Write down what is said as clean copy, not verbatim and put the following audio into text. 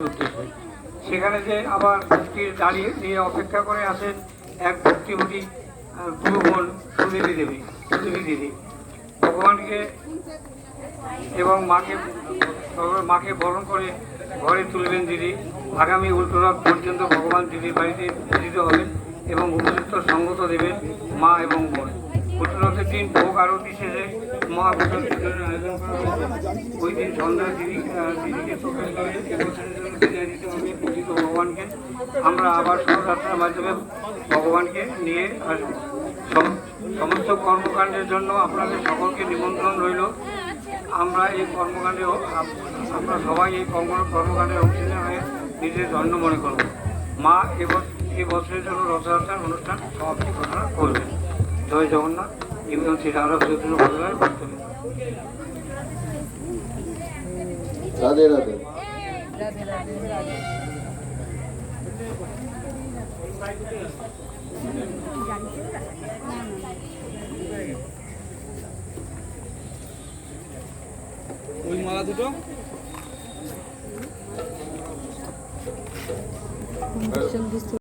উদ্দেশ্যে সেখানে যে আবার ভক্তির দাঁড়িয়ে নিয়ে অপেক্ষা করে আসেন এক ভক্তিমতী গুরু বোন সুদেবী দিদি ভগবানকে এবং মাকে বরণ করে ঘরে তুলবেন দিদি। আগামী উল্টোরথ পর্যন্ত ভগবান দিদির বাড়িতে পূজিত হবেন এবং উপযুক্ত সঙ্গত দেবেন মা এবং বোন। উল্টোরথের দিন ভোগ আরতি শেষে মহাভোজন আয়োজন করা হয়েছে। ওই দিন সন্ধ্যা দিদিকে চোখের জলে এবছরের জন্য বিদায় দিতে হবে পূজিত ভগবানকে। আমরা আবার শোভাযাত্রার মাধ্যমে ভগবানকে নিয়ে আসবো। সমস্ত কর্মকাণ্ডের জন্য আপনাদের সকলকে নিমন্ত্রণ রইল। আমরা এই কর্মকাণ্ডে আমরা সবাই এই কর্মকাণ্ডের অংশীদার হয়ে নিজের ধন্য মনে করব। মা এই বছরের জন্য রথযাত্রার অনুষ্ঠান সমাপ্তি ঘোষণা করবেন। জয় জগন্নাথ। নিবেদন শ্রী রাধা চৈতন্য ভদ্রায় বক্তব্য। রাধে রাধে। ওই মালা দুটো